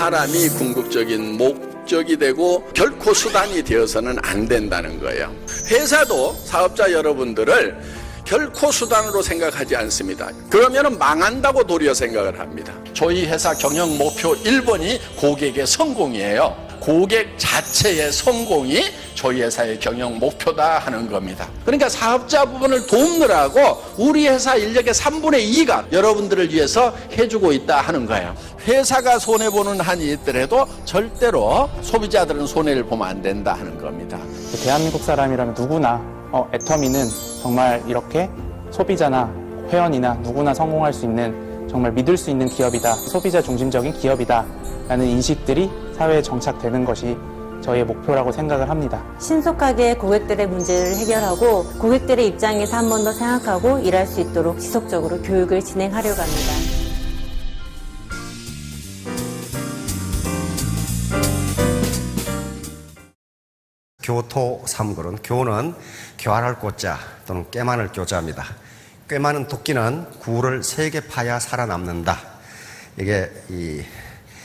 사람이 궁극적인 목적이 되고 결코 수단이 되어서는 안 된다는 거예요. 회사도 사업자 여러분들을 결코 수단으로 생각하지 않습니다. 그러면 망한다고 도리어 생각을 합니다. 저희 회사 경영 목표 1번이 고객의 성공이에요. 고객 자체의 성공이 저희 회사의 경영 목표다 하는 겁니다. 그러니까 사업자 부분을 돕느라고 우리 회사 인력의 3분의 2가 여러분들을 위해서 해주고 있다 하는 거예요. 회사가 손해보는 한이 있더라도 절대로 소비자들은 손해를 보면 안 된다 하는 겁니다. 대한민국 사람이라면 누구나 애터미는 정말 이렇게 소비자나 회원이나 누구나 성공할 수 있는 정말 믿을 수 있는 기업이다, 소비자 중심적인 기업이다 라는 인식들이 사회에 정착되는 것이 저희의 목표라고 생각을 합니다. 신속하게 고객들의 문제를 해결하고 고객들의 입장에서 한 번 더 생각하고 일할 수 있도록 지속적으로 교육을 진행하려고 합니다. 교토 삼글은 교는 교활할 고자 또는 꽤 많을 교자입니다. 꽤 많은 토끼는 굴을 3개 파야 살아남는다. 이게 이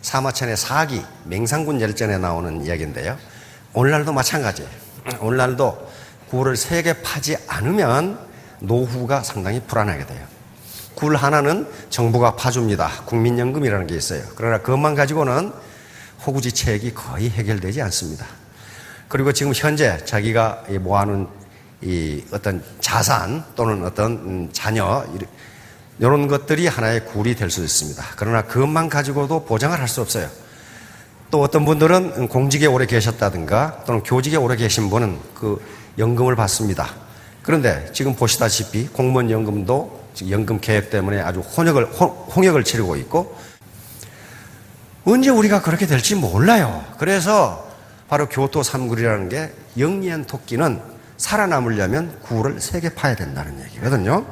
사마천의 사기 맹상군 열전에 나오는 이야기인데요. 오늘날도 마찬가지예요. 오늘날도 굴을 3개 파지 않으면 노후가 상당히 불안하게 돼요. 굴 하나는 정부가 파줍니다. 국민연금이라는 게 있어요. 그러나 그것만 가지고는 호구지책이 거의 해결되지 않습니다. 그리고 지금 현재 자기가 모아놓은 이 어떤 자산 또는 어떤 자녀 이런 것들이 하나의 굴이 될 수 있습니다. 그러나 그것만 가지고도 보장을 할 수 없어요. 또 어떤 분들은 공직에 오래 계셨다든가 또는 교직에 오래 계신 분은 그 연금을 받습니다. 그런데 지금 보시다시피 공무원 연금도 연금 개혁 때문에 아주 홍역을 치르고 있고 언제 우리가 그렇게 될지 몰라요. 그래서 바로 교토 삼굴이라는 게 영리한 토끼는 살아남으려면 굴을 3개 파야 된다는 얘기거든요.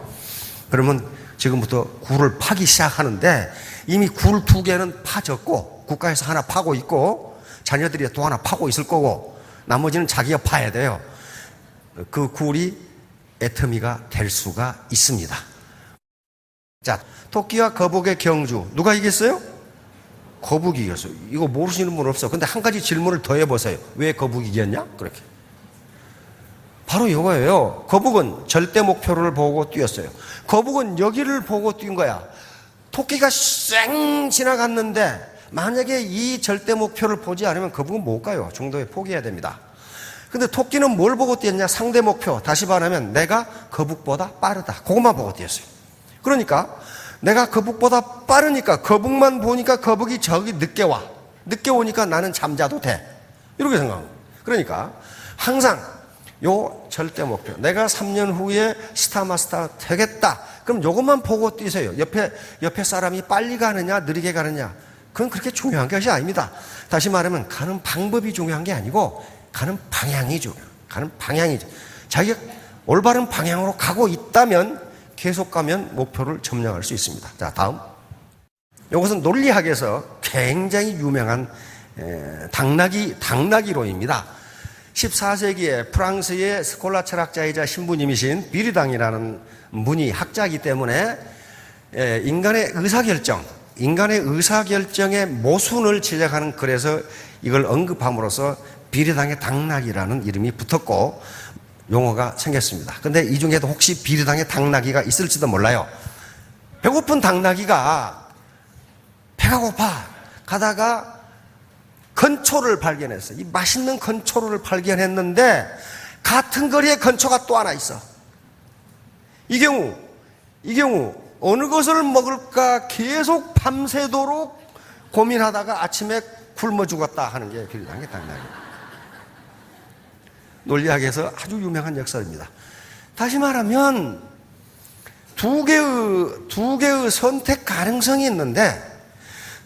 그러면 지금부터 굴을 파기 시작하는데 이미 굴 2개는 파졌고 국가에서 하나 파고 있고 자녀들이 또 하나 파고 있을 거고 나머지는 자기가 파야 돼요. 그 굴이 애터미가 될 수가 있습니다. 자, 토끼와 거북의 경주 누가 이겼어요? 거북이 이겼어요. 이거 모르시는 분 없어. 근데 한 가지 질문을 더 해보세요. 왜 거북이 이겼냐? 그렇게. 바로 이거예요. 거북은 절대 목표를 보고 뛰었어요. 거북은 여기를 보고 뛴 거야. 토끼가 쌩 지나갔는데 만약에 이 절대 목표를 보지 않으면 거북은 못 가요. 중도에 포기해야 됩니다. 근데 토끼는 뭘 보고 뛰었냐? 상대 목표. 다시 말하면 내가 거북보다 빠르다. 그것만 보고 뛰었어요. 그러니까 내가 거북보다 빠르니까 거북만 보니까 거북이 저기 늦게 와. 늦게 오니까 나는 잠자도 돼. 이렇게 생각합니다. 그러니까 항상 요 절대 목표. 내가 3년 후에 스타마스터 되겠다. 그럼 요것만 보고 뛰세요. 옆에 사람이 빨리 가느냐, 느리게 가느냐. 그건 그렇게 중요한 것이 아닙니다. 다시 말하면 가는 방법이 중요한 게 아니고 가는 방향이 중요해요. 가는 방향이죠. 자기가 올바른 방향으로 가고 있다면 계속 가면 목표를 점령할 수 있습니다. 자, 다음. 이것은 논리학에서 굉장히 유명한 당나귀론입니다. 14세기에 프랑스의 스콜라 철학자이자 신부님이신 비르당이라는 분이 학자이기 때문에 인간의 의사결정의 모순을 지적하는 글에서 이걸 언급함으로써 비르당의 당나귀라는 이름이 붙었고 용어가 생겼습니다. 근데 이 중에도 혹시 비르당의 당나귀가 있을지도 몰라요. 배고픈 당나귀가 배가 고파 가다가 건초를 발견했어요. 이 맛있는 건초를 발견했는데 같은 거리에 건초가 또 하나 있어. 이 경우 어느 것을 먹을까 계속 밤새도록 고민하다가 아침에 굶어 죽었다 하는 게 비르당의 당나귀. 논리학에서 아주 유명한 역설입니다. 다시 말하면 두 개의 선택 가능성이 있는데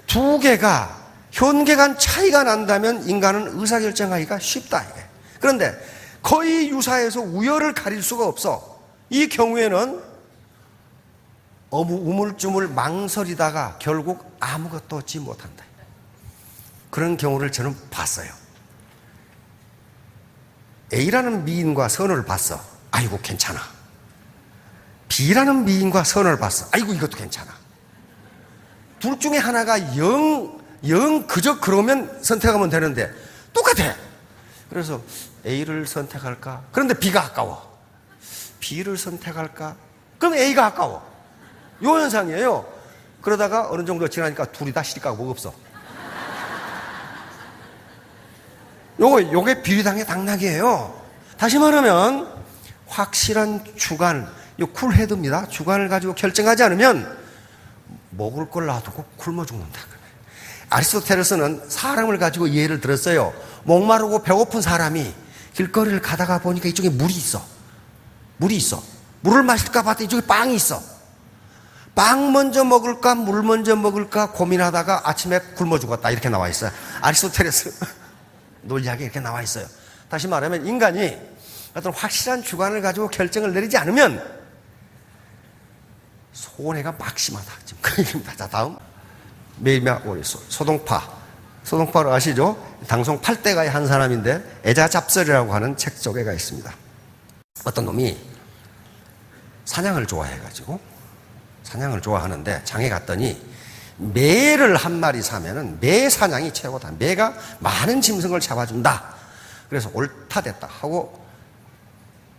두 개가 현계간 차이가 난다면 인간은 의사결정하기가 쉽다. 그런데 거의 유사해서 우열을 가릴 수가 없어. 이 경우에는 우물쭈물 망설이다가 결국 아무것도 얻지 못한다. 그런 경우를 저는 봤어요. A라는 미인과 선을 봤어. 아이고 괜찮아. B라는 미인과 선을 봤어. 아이고 이것도 괜찮아. 둘 중에 하나가 영 영 그저 그러면 선택하면 되는데 똑같아. 그래서 A를 선택할까? 그런데 B가 아까워. B를 선택할까? 그럼 A가 아까워. 요 현상이에요. 그러다가 어느 정도 지나니까 둘이 다 시집가고 없어. 요게 비리당의 당락이에요. 다시 말하면 확실한 주관, 요 쿨헤드입니다. 주관을 가지고 결정하지 않으면 먹을 걸 놔두고 굶어 죽는다. 아리스토텔레스는 사람을 가지고 예를 들었어요. 목마르고 배고픈 사람이 길거리를 가다가 보니까 이쪽에 물이 있어. 물을 마실까 봤더니 이쪽에 빵이 있어. 빵 먼저 먹을까 물 먼저 먹을까 고민하다가 아침에 굶어 죽었다. 이렇게 나와 있어요. 아리스토텔레스 논리학에 이렇게 나와 있어요. 다시 말하면 인간이 어떤 확실한 주관을 가지고 결정을 내리지 않으면 손해가 막심하다. 지금 그 얘기입니다. 자, 다음. 메이미아 오리소, 소동파를 아시죠? 당송 8대가의 한 사람인데 애자잡설이라고 하는 책 속에가 있습니다. 어떤 놈이 사냥을 좋아하는데 장에 갔더니 매를 한 마리 사면은 매 사냥이 최고다. 매가 많은 짐승을 잡아준다. 그래서 옳다 됐다 하고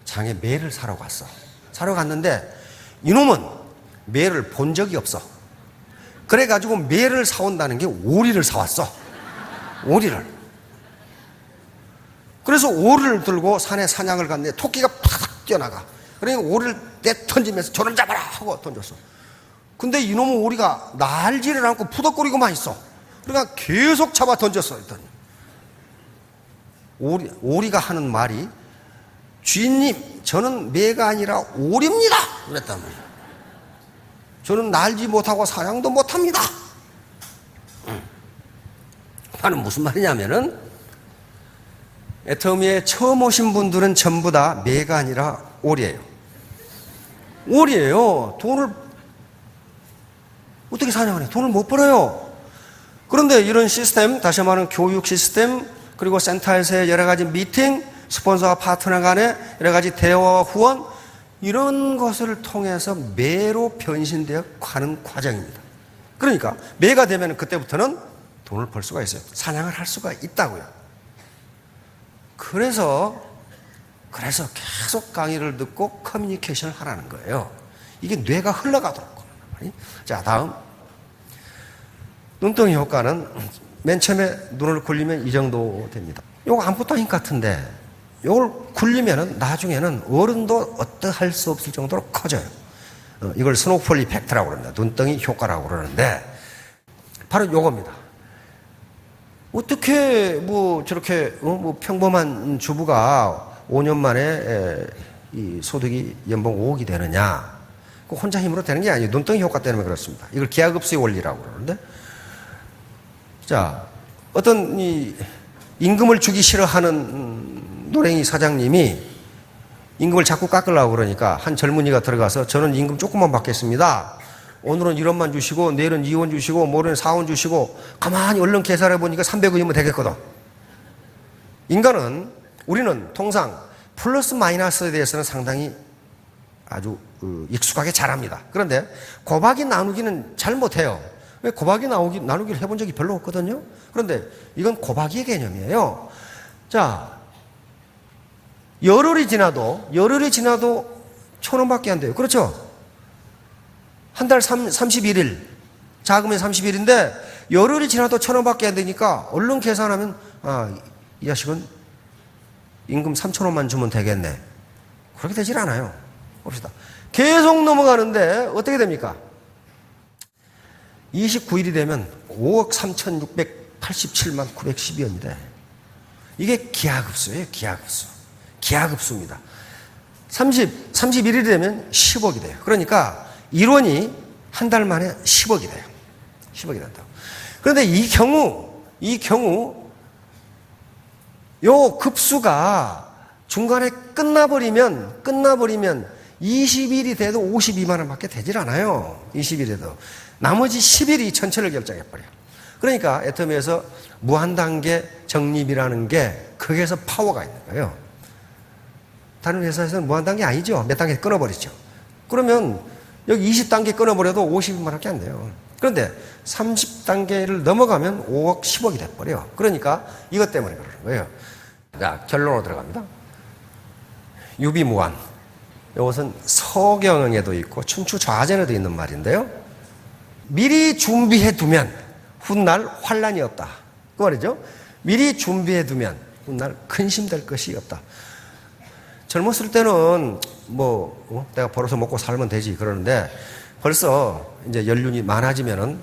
장에 매를 사러 갔어. 사러 갔는데 이놈은 매를 본 적이 없어. 그래가지고 매를 사온다는 게 오리를 사왔어. 오리를. 그래서 오리를 들고 산에 사냥을 갔는데 토끼가 팍 뛰어나가. 그러니까 오리를 떼던지면서 저를 잡아라 하고 던졌어. 근데 이놈의 오리가 날지를 않고 푸덕거리고만 있어. 그러니까 계속 잡아 던졌어. 했더니 오리가 하는 말이 주인님 저는 매가 아니라 오리입니다. 그랬단 말이야. 저는 날지 못하고 사냥도 못합니다. 나는 무슨 말이냐면은 애터미에 처음 오신 분들은 전부 다 매가 아니라 오리예요. 오리예요. 돈을 어떻게 사냥을 해? 돈을 못 벌어요. 그런데 이런 시스템, 다시 말하면 교육 시스템, 그리고 센터에서의 여러 가지 미팅, 스폰서와 파트너 간의 여러 가지 대화와 후원, 이런 것을 통해서 매로 변신되어 가는 과정입니다. 그러니까 매가 되면 그때부터는 돈을 벌 수가 있어요. 사냥을 할 수가 있다고요. 그래서 계속 강의를 듣고 커뮤니케이션을 하라는 거예요. 이게 뇌가 흘러가도록. 자, 다음. 눈덩이 효과는 맨 처음에 눈을 굴리면 이 정도 됩니다. 이거 아무것도 아닌 것 같은데 이걸 굴리면 나중에는 어른도 어떠할 수 없을 정도로 커져요. 이걸 스노우폴 이펙트라고 그럽니다. 눈덩이 효과라고 그러는데 바로 요겁니다. 어떻게 저렇게 평범한 주부가 5년 만에 이 소득이 연봉 5억이 되느냐? 혼자 힘으로 되는 게 아니에요. 눈덩이 효과 때문에 그렇습니다. 이걸 기하급수의 원리라고 그러는데, 자, 어떤 이 임금을 주기 싫어하는 노랭이 사장님이 임금을 자꾸 깎으려고 그러니까 한 젊은이가 들어가서 저는 임금 조금만 받겠습니다. 오늘은 1원만 주시고 내일은 2원 주시고 모레는 4원 주시고 가만히 얼른 계산해 보니까 300원이면 되겠거든. 우리는 통상 플러스 마이너스에 대해서는 상당히 아주 익숙하게 잘합니다. 그런데 곱하기 나누기는 잘 못해요. 왜 곱하기 나누기를 해본 적이 별로 없거든요. 그런데 이건 곱하기의 개념이에요. 자, 열흘이 지나도 1,000원밖에 안 돼요. 그렇죠? 한 달 31일, 자금이 30일인데 열흘이 지나도 1,000원밖에 안 되니까 얼른 계산하면 이 자식은 임금 3,000원만 주면 되겠네. 그렇게 되질 않아요. 봅시다. 계속 넘어가는데 어떻게 됩니까? 29일이 되면 5억 3,687만 912원인데 이게 기하급수예요. 기하급수입니다. 31일이 되면 10억이 돼요. 그러니까 1원이 한 달 만에 10억이 돼요. 10억이 된다고. 그런데 이 경우 요 급수가 중간에 끝나버리면 20일이 돼도 52만 원밖에 되질 않아요. 20일에도. 나머지 10일이 전체를 결정해버려요. 그러니까 애터미에서 무한단계 적립이라는 게 거기에서 파워가 있는 거예요. 다른 회사에서는 무한단계 아니죠. 몇 단계 끊어버리죠. 그러면 여기 20단계 끊어버려도 52만 원밖에 안 돼요. 그런데 30단계를 넘어가면 5억, 10억이 돼버려요. 그러니까 이것 때문에 그러는 거예요. 자, 결론으로 들어갑니다. 유비무환. 이것은 서경에도 있고 춘추좌전에도 있는 말인데요. 미리 준비해 두면 훗날 환란이 없다. 그 말이죠. 미리 준비해 두면 훗날 근심될 것이 없다. 젊었을 때는 내가 벌어서 먹고 살면 되지 그러는데 벌써 이제 연륜이 많아지면은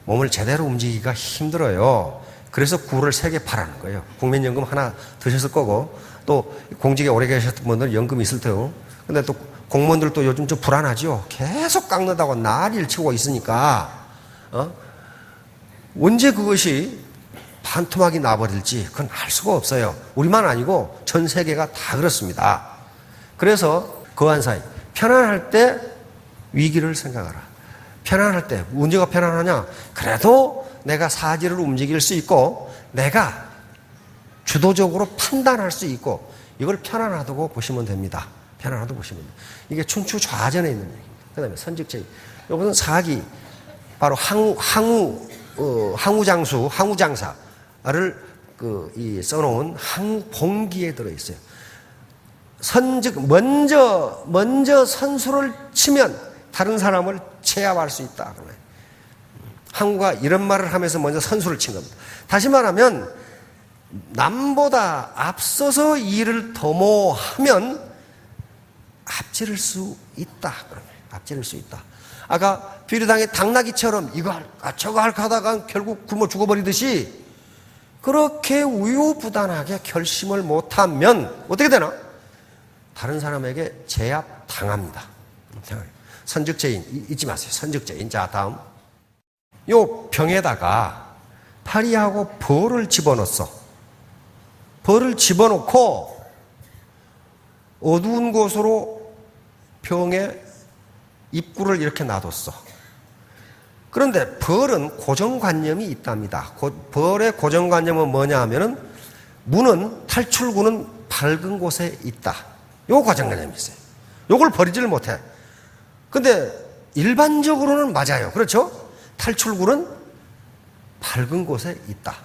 몸을 제대로 움직이기가 힘들어요. 그래서 구를 3개 파라는 거예요. 국민연금 하나 드셨을 거고 또 공직에 오래 계셨던 분들 연금이 있을 테고 근데 또 공무원들도 요즘 좀 불안하죠. 계속 깎는다고 난리를 치고 있으니까 언제 그것이 반토막이 나버릴지 그건 알 수가 없어요. 우리만 아니고 전 세계가 다 그렇습니다. 그래서 거한 사이 편안할 때 위기를 생각하라. 편안할 때 문제가 편안하냐? 그래도 내가 사지를 움직일 수 있고 내가 주도적으로 판단할 수 있고 이걸 편안하다고 보시면 됩니다. 편안하다고 보시면 됩니다. 이게 춘추좌전에 있는 얘기입니다. 그 다음에 선직제인. 이것은 사기 바로 항우장수, 항우장사를 써놓은 항봉기에 들어있어요. 먼저 선수를 치면 다른 사람을 제압할 수 있다. 항우가 이런 말을 하면서 먼저 선수를 친 겁니다. 다시 말하면 남보다 앞서서 일을 도모하면 앞지를 수 있다. 앞지를 수 있다. 아까 비료당의 당나귀처럼 이거 할까 저거 할까 하다가 결국 굶어 죽어버리듯이 그렇게 우유부단하게 결심을 못하면 어떻게 되나? 다른 사람에게 제압 당합니다. 선적죄인 잊지 마세요. 선적죄인. 자, 다음. 요 병에다가 파리하고 벌을 집어넣었어. 벌을 집어넣고 어두운 곳으로 병의 입구를 이렇게 놔뒀어. 그런데 벌은 고정관념이 있답니다. 벌의 고정관념은 뭐냐 하면은 탈출구는 밝은 곳에 있다. 요 고정관념이 있어요. 요걸 버리지를 못해. 근데 일반적으로는 맞아요. 그렇죠? 탈출구는 밝은 곳에 있다.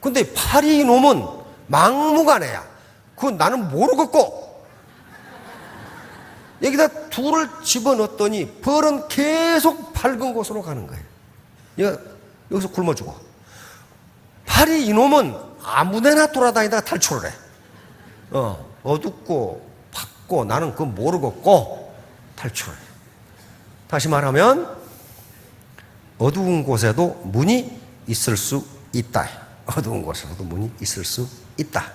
근데 파리 놈은 막무가내야. 그건 나는 모르겠고. 여기다 둘을 집어넣었더니 벌은 계속 밝은 곳으로 가는 거예요. 얘가 여기서 굶어 죽어. 파리 이놈은 아무데나 돌아다니다가 탈출을 해. 어둡고 밝고 나는 그건 모르겠고 탈출을 해. 다시 말하면 어두운 곳에도 문이 있을 수 있다. 어두운 곳에도 문이 있을 수 있다.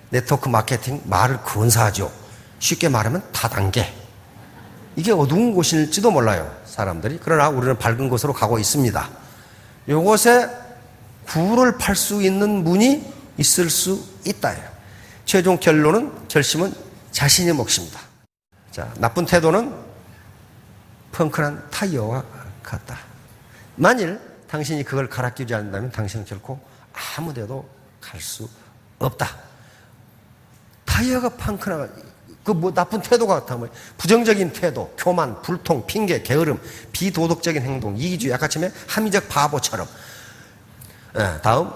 네트워크 마케팅 말을 근사하죠. 쉽게 말하면 다단계. 이게 어두운 곳일지도 몰라요, 사람들이. 그러나 우리는 밝은 곳으로 가고 있습니다. 이곳에 구를 팔 수 있는 문이 있을 수 있다. 최종 결심은 자신의 몫입니다. 자, 나쁜 태도는 펑크난 타이어와 같다. 만일 당신이 그걸 갈아 끼우지 않는다면 당신은 결코 아무 데도 갈 수 없다. 타이어가 펑크나 나쁜 태도가 같다면 부정적인 태도, 교만, 불통, 핑계, 게으름, 비도덕적인 행동, 이기주의, 아까 처음에 합리적 바보처럼. 다음.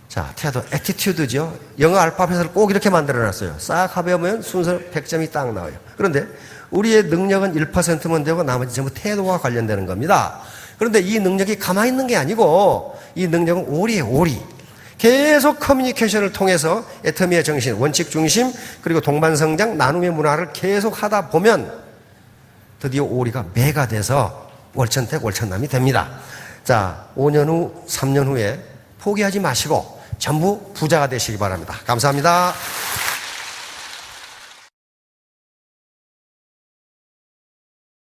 자, 태도, 애티튜드죠. 영어 알파벳을 꼭 이렇게 만들어놨어요. 싹 합해보면 순서 100점이 딱 나와요. 그런데 우리의 능력은 1%면 되고 나머지 전부 태도와 관련되는 겁니다. 그런데 이 능력이 가만히 있는 게 아니고 이 능력은 오리예요, 오리. 계속 커뮤니케이션을 통해서 애터미의 정신, 원칙 중심, 그리고 동반성장, 나눔의 문화를 계속 하다 보면 드디어 오리가 매가 돼서 월천택, 월천남이 됩니다. 자, 5년 후, 3년 후에 포기하지 마시고 전부 부자가 되시기 바랍니다. 감사합니다.